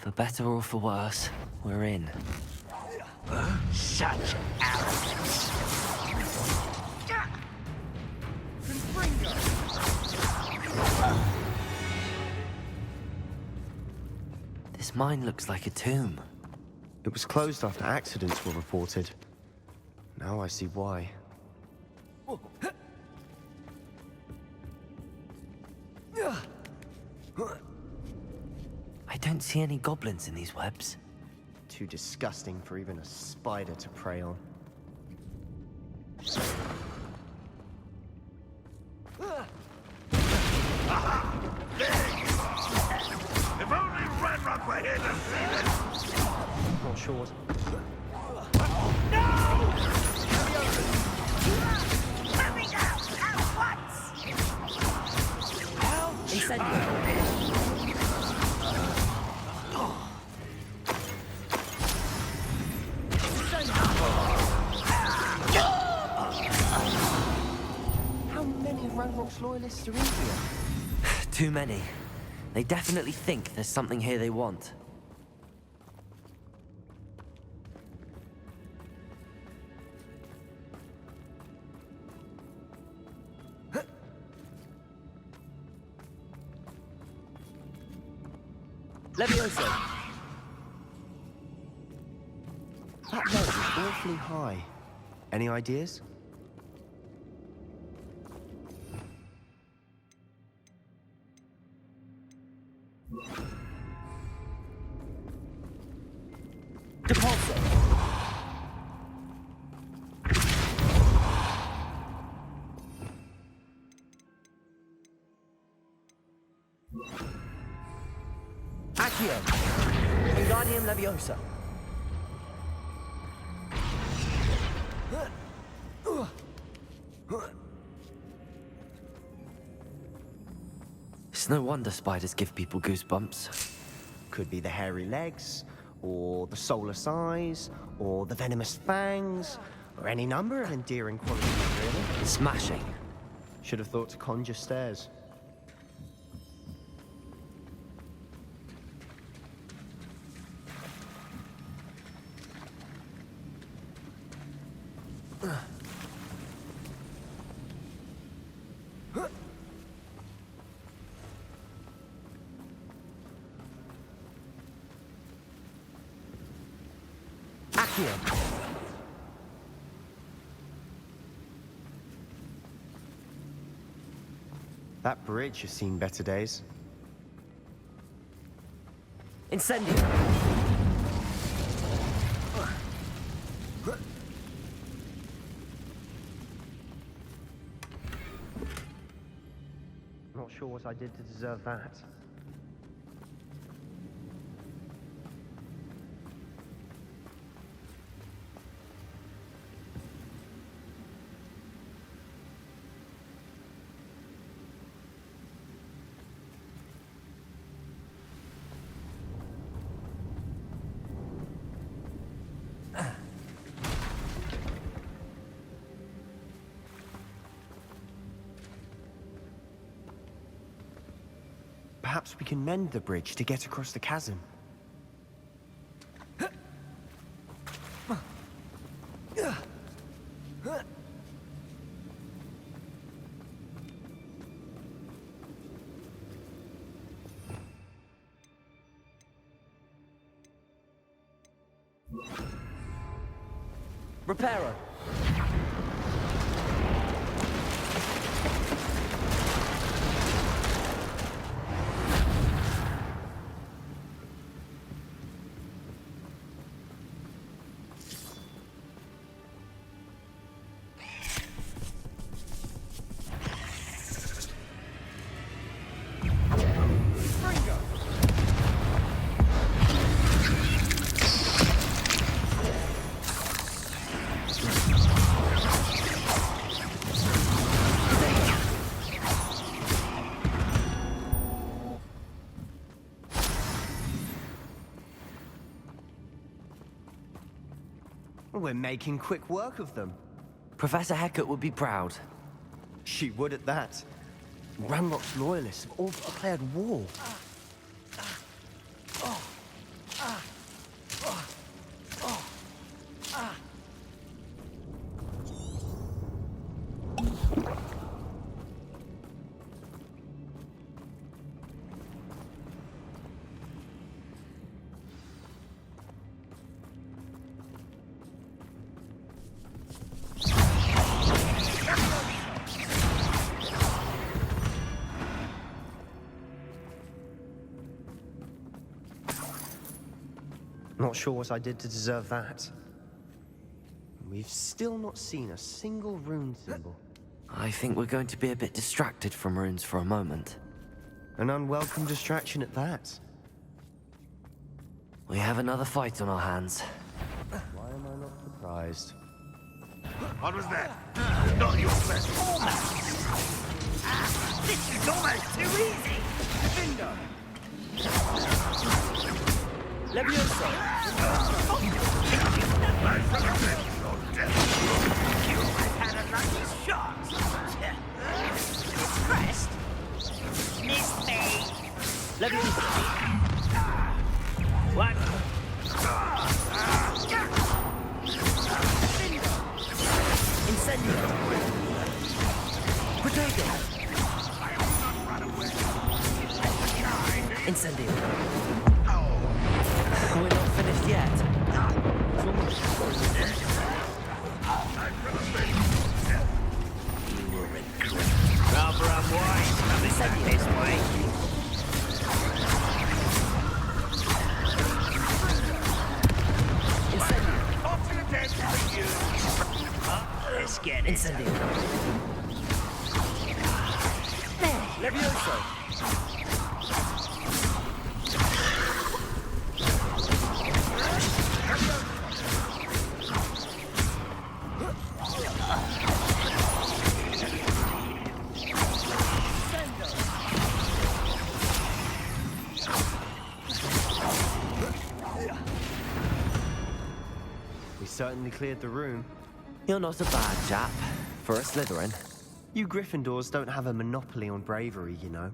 For better or for worse, we're in. Such arrogance. This mine looks like a tomb. It was closed after accidents were reported. Now I see why. I don't see any goblins in these webs. Too disgusting for even a spider to prey on. If only Renrock were here to see this! Not sure. No! Let me out! At once! Help! Incendio! How many Ranrock's loyalists are in here? Too many. They definitely think there's something here they want. Levioso! That ledge is awfully high. Any ideas? Depulso! Accio! Wingardium Leviosa! It's no wonder spiders give people goosebumps. Could be the hairy legs, or the soulless eyes, or the venomous fangs, or any number of endearing qualities, really. Smashing. Should have thought to conjure stairs. Accio! That bridge has seen better days. Incendio! Not sure what I did to deserve that. Perhaps we can mend the bridge to get across the chasm. Reparo! We're making quick work of them. Professor Hecat would be proud. She would at that. Ranrock's loyalists have all declared war. Not sure what I did to deserve that. We've still not seen a single rune symbol. I think we're going to be a bit distracted from runes for a moment. An unwelcome distraction at that. We have another fight on our hands. Why am I not surprised? What was that? Not your best format. This is almost too easy. Bingo! Levioso! I've had a lucky shot. Impressed? Missed me. Levioso! What? Incendio! Potato! Incendio! We're not finished yet. Rather unwise coming back this way. Incendio! Off to the dance for you. Let's get it. Incendio! Levioso! We certainly cleared the room. You're not a bad chap for a Slytherin. You Gryffindors don't have a monopoly on bravery, you know.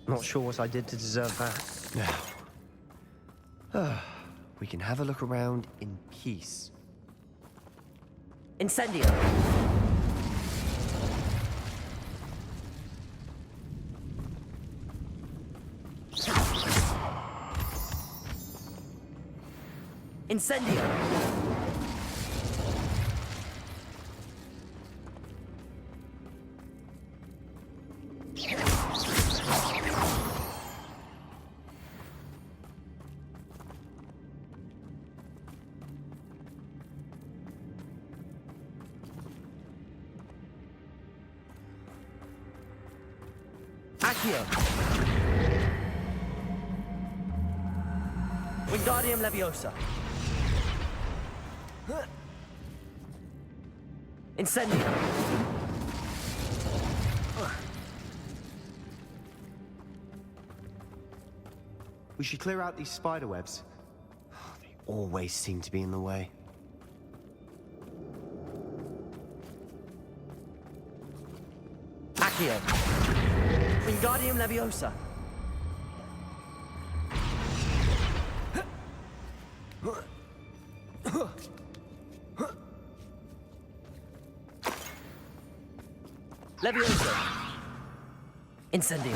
Not sure what I did to deserve that. Now, we can have a look around in peace. Incendio! Incendio! Accio! Wingardium Leviosa! Incendio! We should clear out these spider webs. They always seem to be in the way. Accio! Wingardium Leviosa! Leviosa! Incendio!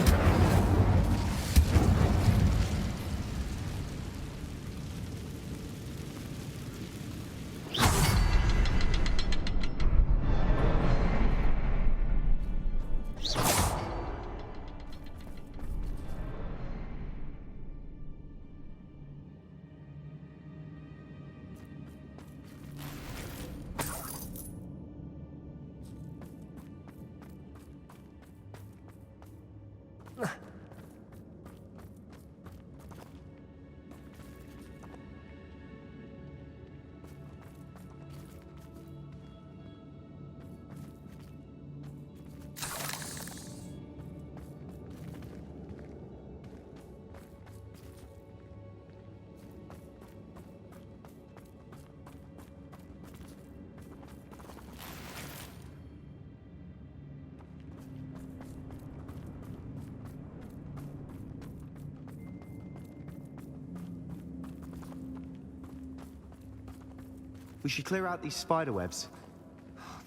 We should clear out these spider webs.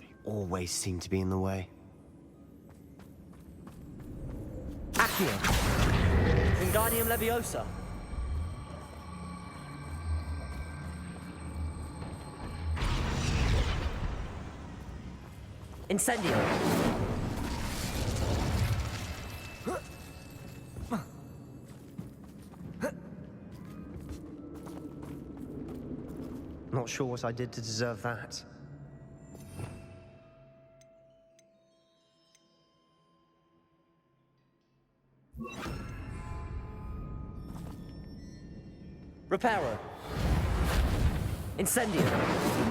They always seem to be in the way. Accio! Wingardium Leviosa! Incendio! Not sure what I did to deserve that. Reparo! Incendio!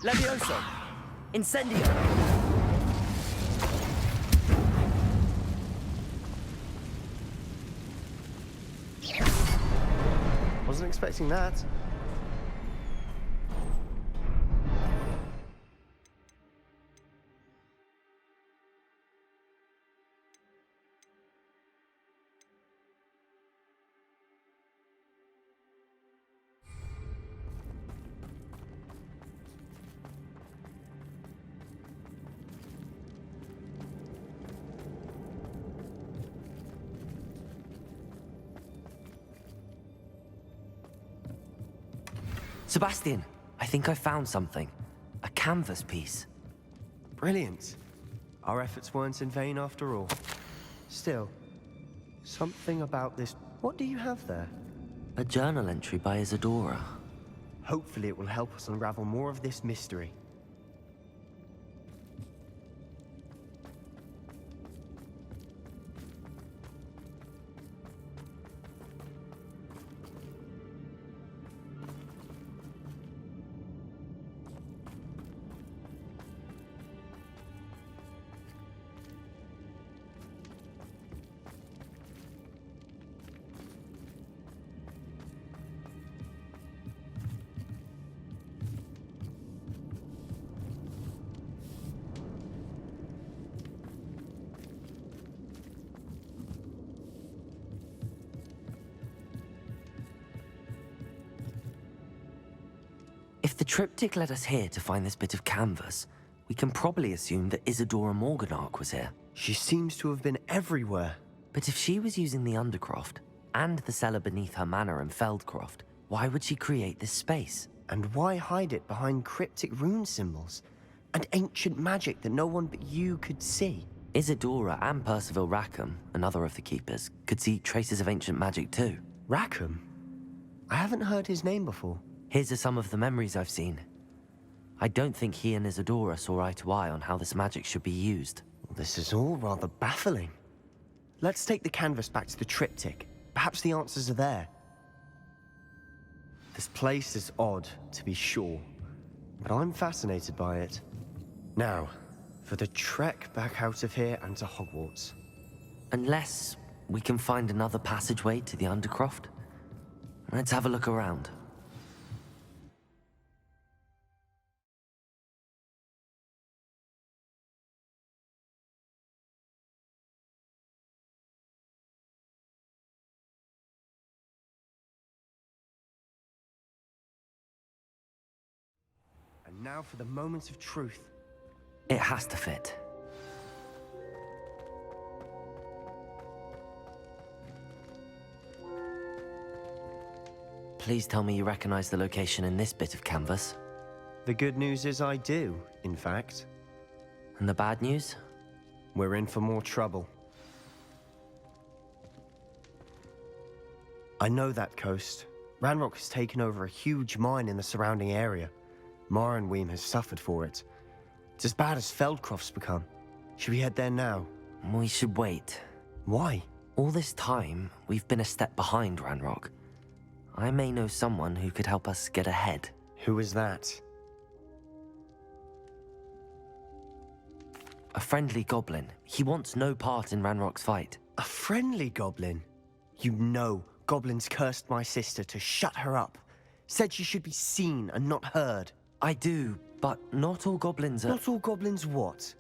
Levioso! Incendio! Wasn't expecting that. Sebastian, I think I found something. A canvas piece. Brilliant. Our efforts weren't in vain after all. Still, something about this... What do you have there? A journal entry by Isadora. Hopefully it will help us unravel more of this mystery. If the triptych led us here to find this bit of canvas, we can probably assume that Isadora Morganach was here. She seems to have been everywhere. But if she was using the Undercroft, and the cellar beneath her manor in Feldcroft, why would she create this space? And why hide it behind cryptic rune symbols? And ancient magic that no one but you could see? Isadora and Percival Rackham, another of the Keepers, could see traces of ancient magic too. Rackham? I haven't heard his name before. Here's some of the memories I've seen. I don't think he and Isadora saw eye to eye on how this magic should be used. This is all rather baffling. Let's take the canvas back to the triptych. Perhaps the answers are there. This place is odd, to be sure, but I'm fascinated by it. Now, for the trek back out of here and to Hogwarts. Unless we can find another passageway to the Undercroft. Let's have a look around. And now for the moment of truth. It has to fit. Please tell me you recognize the location in this bit of canvas. The good news is I do, in fact. And the bad news? We're in for more trouble. I know that coast. Ranrock has taken over a huge mine in the surrounding area. Mornweem has suffered for it. It's as bad as Feldcroft's become. Should we head there now? We should wait. Why? All this time, we've been a step behind Ranrock. I may know someone who could help us get ahead. Who is that? A friendly goblin. He wants no part in Ranrock's fight. A friendly goblin? You know, goblins cursed my sister to shut her up. Said she should be seen and not heard. I do, but not all goblins are... Not all goblins what?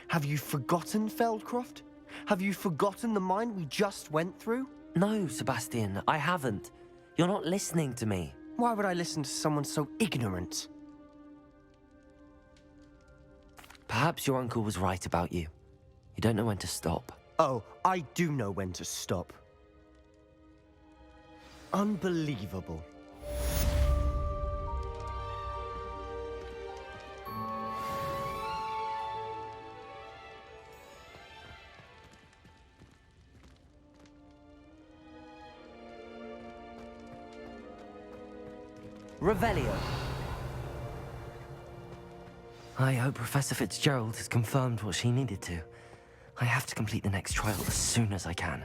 Have you forgotten Feldcroft? Have you forgotten the mine we just went through? No, Sebastian, I haven't. You're not listening to me. Why would I listen to someone so ignorant? Perhaps your uncle was right about you. You don't know when to stop. Oh, I do know when to stop. Unbelievable. Revelio. I hope Professor Fitzgerald has confirmed what she needed to. I have to complete the next trial as soon as I can.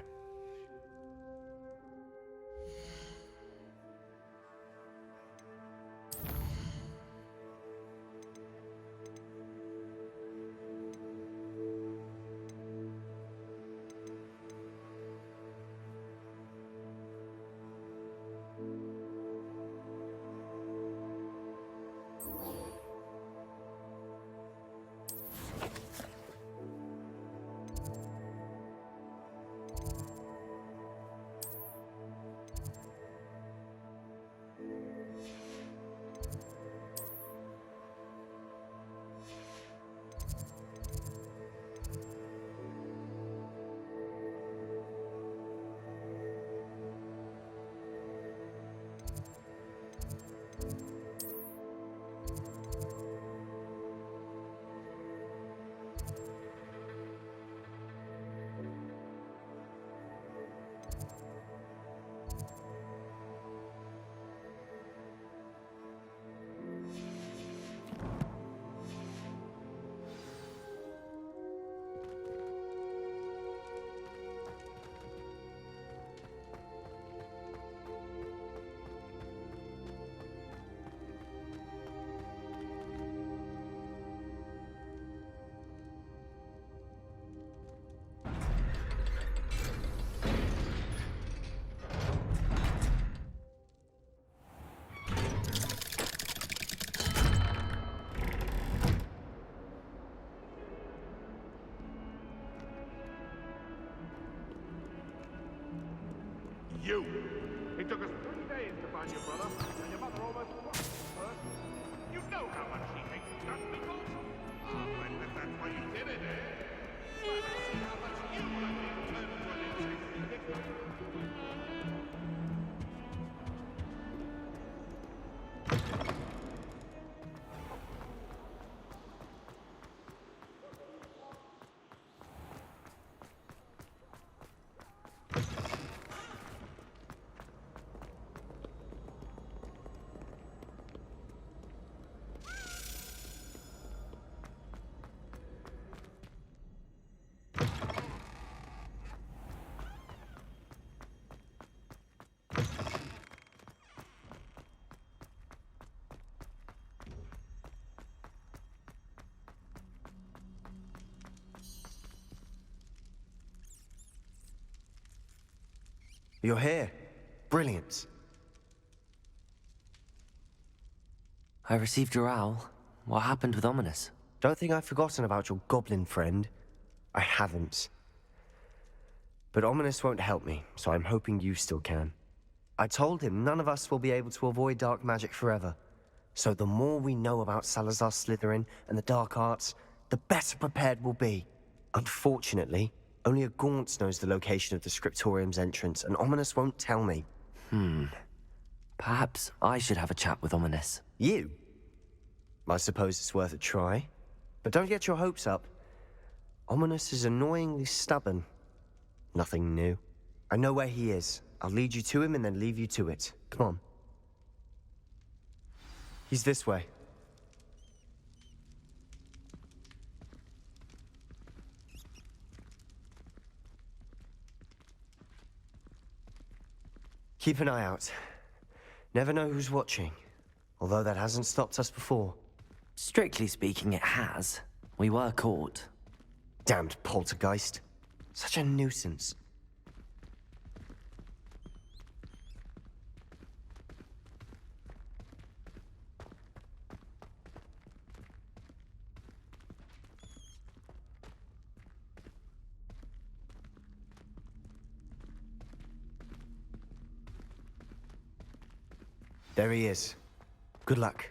You! It took us 3 days to find your brother, and your mother almost cried first. You know how much she hates dust people. Ah, but that's why you did it, eh? Well, let's see how much you like being turned into an insect. You're here. Brilliant. I received your owl. What happened with Ominous? Don't think I've forgotten about your goblin friend. I haven't. But Ominous won't help me, so I'm hoping you still can. I told him none of us will be able to avoid dark magic forever. So the more we know about Salazar Slytherin and the dark arts, the better prepared we'll be. Unfortunately, only a Gaunt knows the location of the Scriptorium's entrance, and Ominous won't tell me. Perhaps I should have a chat with Ominous. You? I suppose it's worth a try. But don't get your hopes up. Ominous is annoyingly stubborn. Nothing new. I know where he is. I'll lead you to him and then leave you to it. Come on. He's this way. Keep an eye out. Never know who's watching. Although that hasn't stopped us before. Strictly speaking, it has. We were caught. Damned poltergeist. Such a nuisance. There he is. Good luck.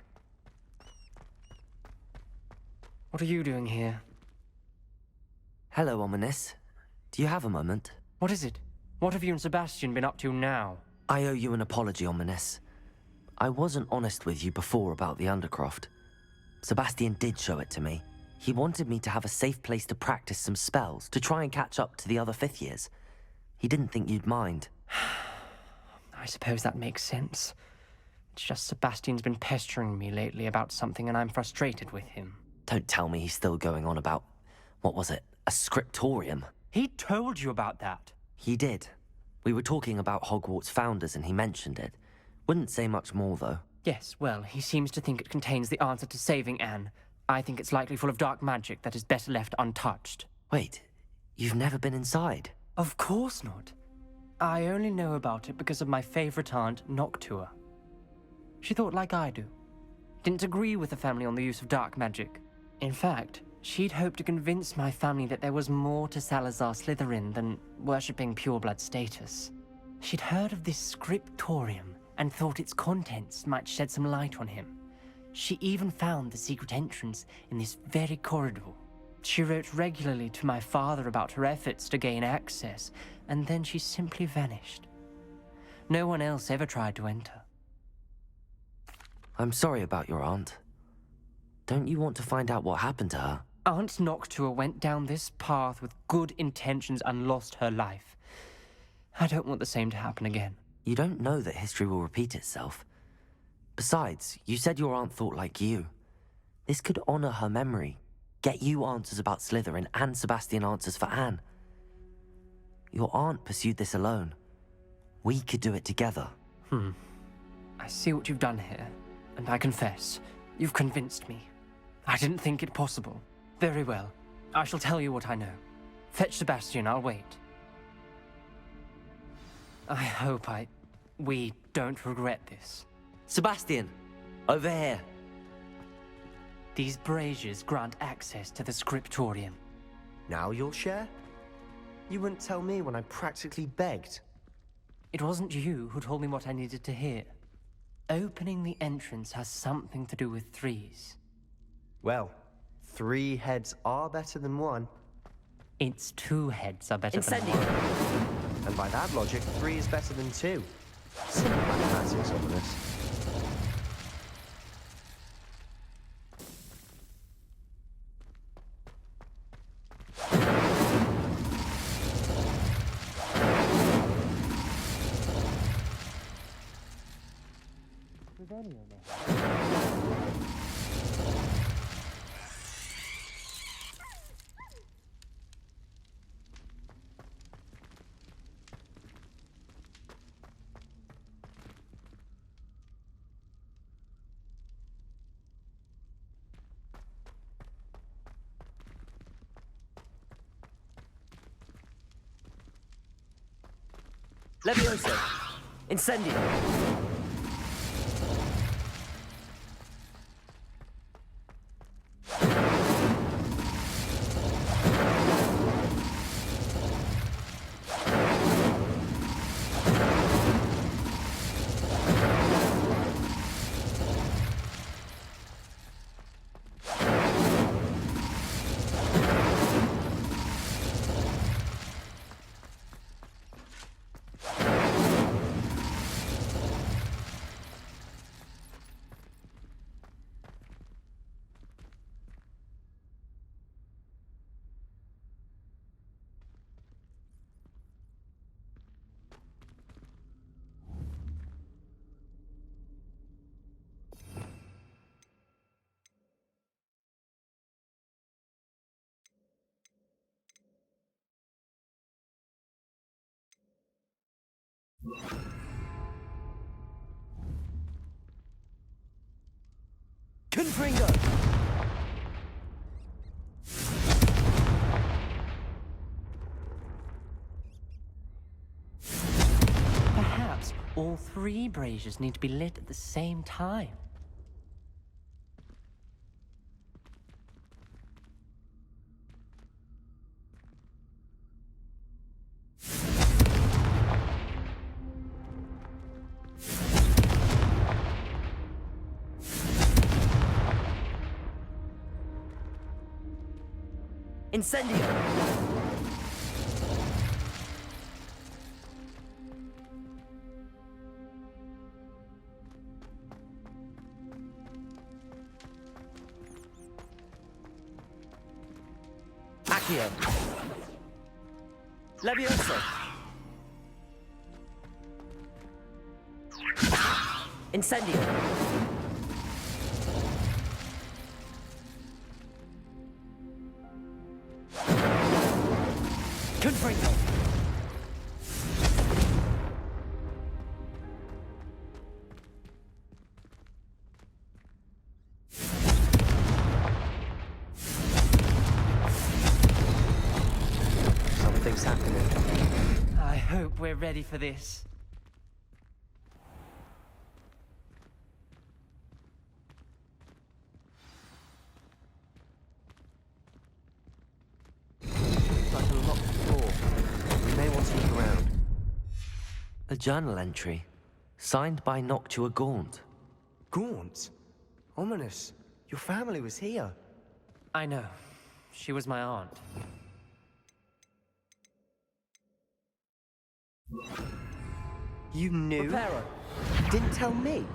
What are you doing here? Hello, Ominous. Do you have a moment? What is it? What have you and Sebastian been up to now? I owe you an apology, Ominous. I wasn't honest with you before about the Undercroft. Sebastian did show it to me. He wanted me to have a safe place to practice some spells, to try and catch up to the other fifth years. He didn't think you'd mind. I suppose that makes sense. It's just Sebastian's been pestering me lately about something and I'm frustrated with him. Don't tell me he's still going on about, what was it, a scriptorium? He told you about that. He did. We were talking about Hogwarts founders and he mentioned it. Wouldn't say much more, though. Yes, well, he seems to think it contains the answer to saving Anne. I think it's likely full of dark magic that is better left untouched. Wait, you've never been inside? Of course not. I only know about it because of my favorite aunt, Noctua. She thought like I do. Didn't agree with the family on the use of dark magic. In fact, she'd hoped to convince my family that there was more to Salazar Slytherin than worshipping pureblood status. She'd heard of this scriptorium and thought its contents might shed some light on him. She even found the secret entrance in this very corridor. She wrote regularly to my father about her efforts to gain access, and then she simply vanished. No one else ever tried to enter. I'm sorry about your aunt. Don't you want to find out what happened to her? Aunt Noctua went down this path with good intentions and lost her life. I don't want the same to happen again. You don't know that history will repeat itself. Besides, you said your aunt thought like you. This could honor her memory, get you answers about Slytherin and Sebastian answers for Anne. Your aunt pursued this alone. We could do it together. I see what you've done here, and I confess, you've convinced me. I didn't think it possible. Very well. I shall tell you what I know. Fetch Sebastian, I'll wait. I hope we don't regret this. Sebastian! Over here! These braziers grant access to the scriptorium. Now you'll share? You wouldn't tell me when I practically begged. It wasn't you who told me what I needed to hear. Opening the entrance has something to do with threes. Well, 3 heads are better than 1. Its 2 heads are better than Incendio! 1. And by that logic, 3 is better than 2. Simple mathematics, Ominous. Levioso! Incendio! Confringo! Perhaps all 3 braziers need to be lit at the same time. Incendio! Accio! Levioso! Incendio! Confringo! Something's happening. I hope we're ready for this. Like a locked door. We may want to look around. A journal entry, signed by Noctua Gaunt. Gaunt? Ominous. Your family was here. I know. She was my aunt. You knew? Reparo! You didn't tell me.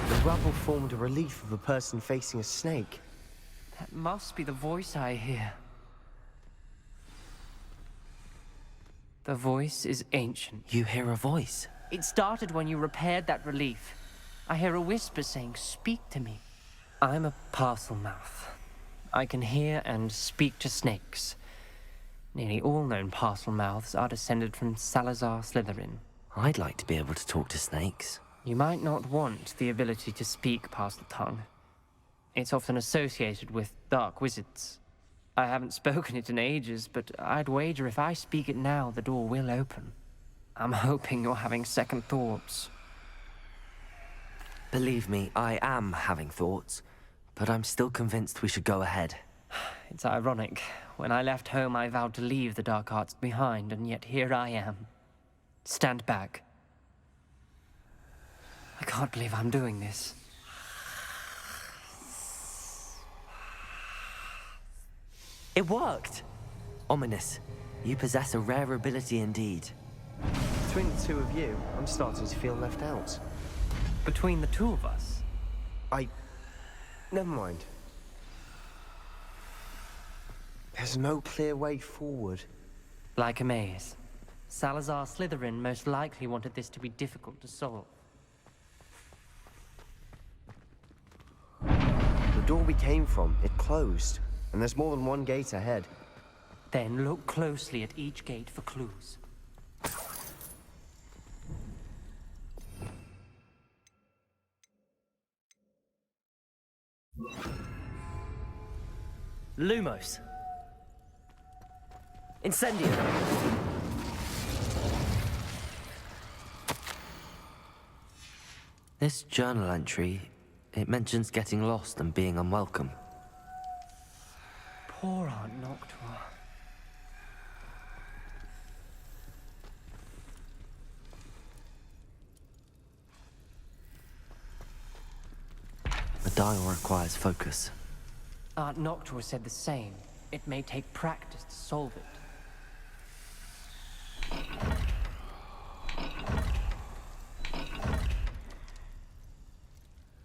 The rubble formed a relief of a person facing a snake. That must be the voice I hear. The voice is ancient. You hear a voice. It started when you repaired that relief. I hear a whisper saying, "Speak to me." I'm a parcel mouth. I can hear and speak to snakes. Nearly all known parcel mouths are descended from Salazar Slytherin. I'd like to be able to talk to snakes. You might not want the ability to speak parcel tongue. It's often associated with dark wizards. I haven't spoken it in ages, but I'd wager if I speak it now, the door will open. I'm hoping you're having second thoughts. Believe me, I am having thoughts, but I'm still convinced we should go ahead. It's ironic. When I left home, I vowed to leave the dark arts behind, and yet here I am. Stand back. I can't believe I'm doing this. It worked! Ominous, you possess a rare ability indeed. Between the two of you, I'm starting to feel left out. Between the two of us, Never mind. There's no clear way forward. like a maze. Salazar Slytherin most likely wanted this to be difficult to solve. The door we came from, it closed. And there's more than one gate ahead. Then look closely at each gate for clues. Lumos. Incendio. This journal entry, it mentions getting lost and being unwelcome. Poor Aunt Noctua. The dial requires focus. Aunt Noctua said the same. It may take practice to solve it.